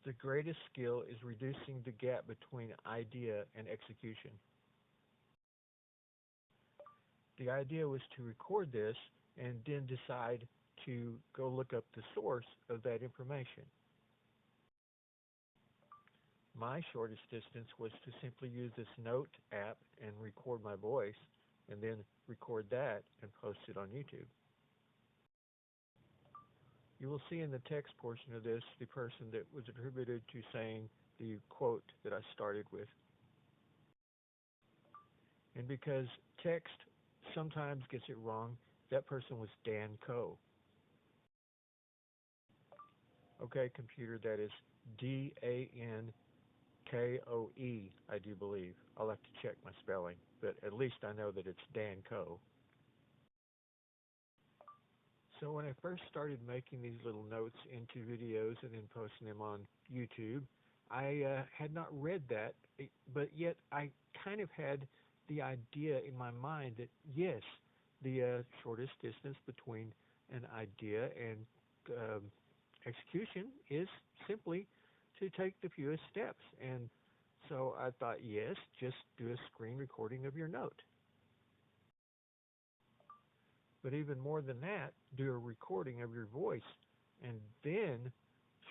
The greatest skill is reducing the gap between idea and execution. The idea was to record this and then decide to go look up the source of that information. My shortest distance was to simply use this note app and record my voice and then record that and post it on YouTube. You will see in the text portion of this the person that was attributed to saying the quote that I started with. And because text sometimes gets it wrong, that person was Dan Koe. Okay, computer, that is DANKOE, I do believe. I'll have to check my spelling, but at least I know that it's Dan Koe. So when I first started making these little notes into videos and then posting them on YouTube, I had not read that, but yet I kind of had the idea in my mind that yes, the shortest distance between an idea and execution is simply to take the fewest steps. And so I thought, yes, just do a screen recording of your note. But even more than that, do a recording of your voice and then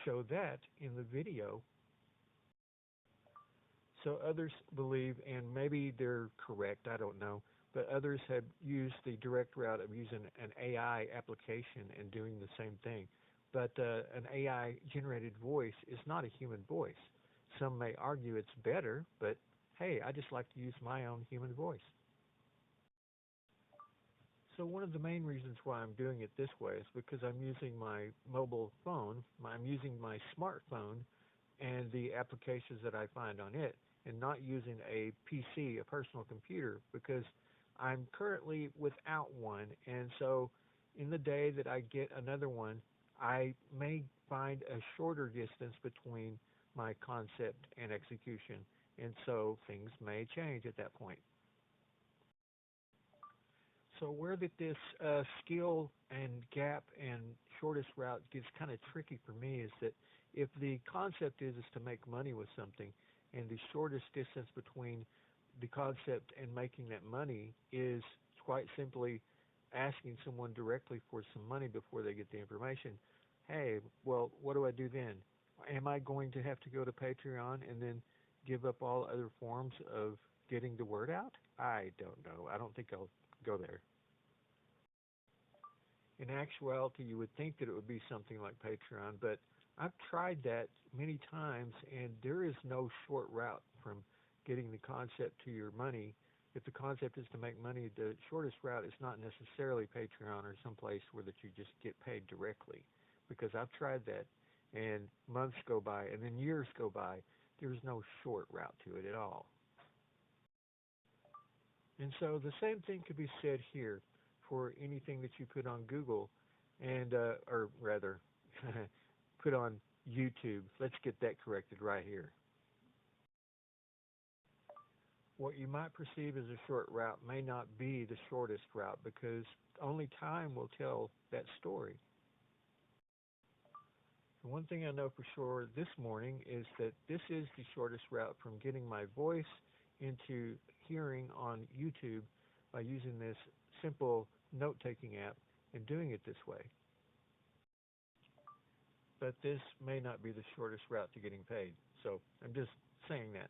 show that in the video. So others believe, and maybe they're correct, I don't know, but others have used the direct route of using an AI application and doing the same thing. But an AI generated voice is not a human voice. Some may argue it's better, but hey, I just like to use my own human voice. So one of the main reasons why I'm doing it this way is because I'm using my mobile phone, I'm using my smartphone and the applications that I find on it, and not using a PC, a personal computer, because I'm currently without one, and so in the day that I get another one, I may find a shorter distance between my concept and execution, and so things may change at that point. So where that this skill and gap and shortest route gets kind of tricky for me is that if the concept is to make money with something, and the shortest distance between the concept and making that money is quite simply asking someone directly for some money before they get the information, hey, well, what do I do then? Am I going to have to go to Patreon and then give up all other forms of getting the word out? I don't know. I don't think I'll go there. In actuality, you would think that it would be something like Patreon, but I've tried that many times, and there is no short route from getting the concept to your money. If the concept is to make money, the shortest route is not necessarily Patreon or someplace where that you just get paid directly, because I've tried that, and months go by, and then years go by. There's no short route to it at all. And so the same thing could be said here for anything that you put on Google, and or rather, put on YouTube. Let's get that corrected right here. What you might perceive as a short route may not be the shortest route, because only time will tell that story. The one thing I know for sure this morning is that this is the shortest route from getting my voice into hearing on YouTube by using this simple note-taking app and doing it this way. But this may not be the shortest route to getting paid, so I'm just saying that.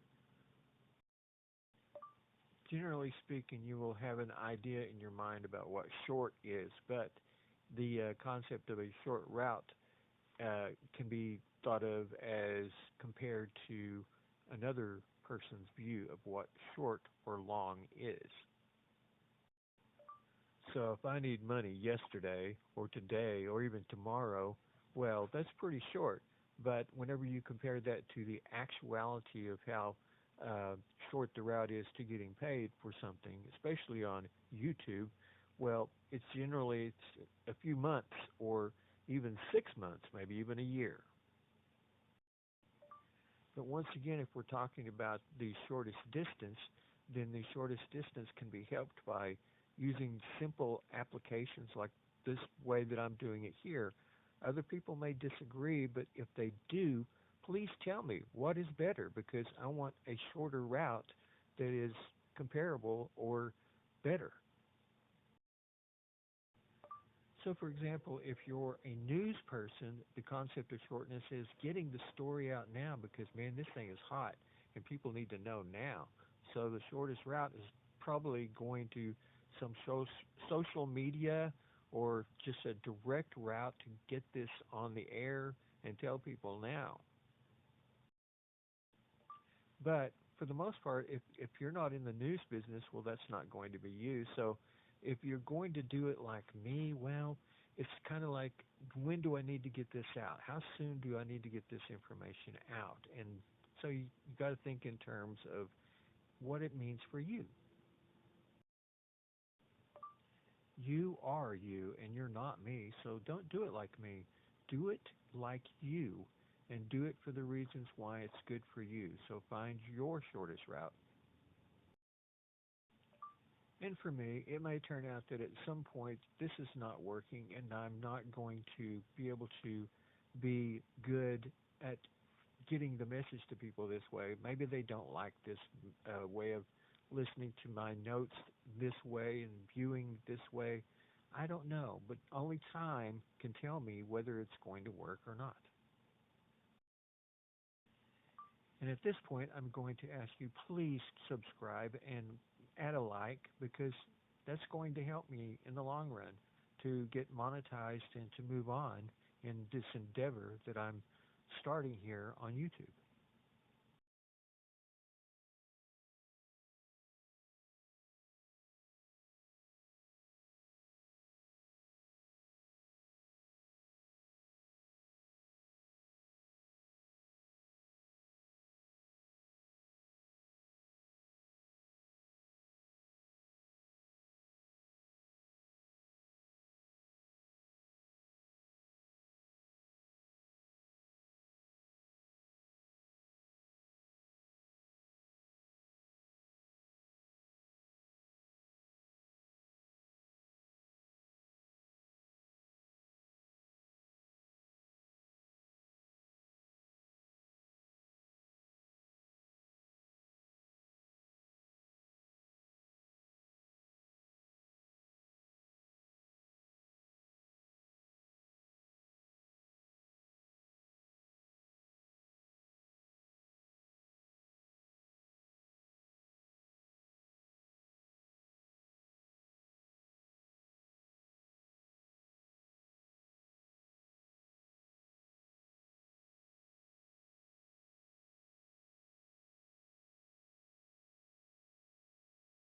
Generally speaking, you will have an idea in your mind about what short is, but the concept of a short route can be thought of as compared to another person's view of what short or long is. So if I need money yesterday or today or even tomorrow, well, that's pretty short. But whenever you compare that to the actuality of how short the route is to getting paid for something, especially on YouTube, well, it's generally a few months or even 6 months, maybe even a year. But once again, if we're talking about the shortest distance, then the shortest distance can be helped by using simple applications like this way that I'm doing it here. Other people may disagree, but if they do, please tell me what is better because I want a shorter route that is comparable or better. So, for example, if you're a news person, the concept of shortness is getting the story out now because, man, this thing is hot and people need to know now. So, the shortest route is probably going to some social media or just a direct route to get this on the air and tell people now. But for the most part, if you're not in the news business, well, that's not going to be you. So if you're going to do it like me, well, it's kind of like when do I need to get this out? How soon do I need to get this information out? And so you got to think in terms of what it means for you. You are you, and you're not me. So don't do it like me. Do it like you, and do it for the reasons why it's good for you. So find your shortest route. And for me, it may turn out that at some point this is not working and I'm not going to be able to be good at getting the message to people this way. Maybe they don't like this way of listening to my notes this way and viewing this way. I don't know, but only time can tell me whether it's going to work or not. And at this point, I'm going to ask you please subscribe and add a like because that's going to help me in the long run to get monetized and to move on in this endeavor that I'm starting here on YouTube.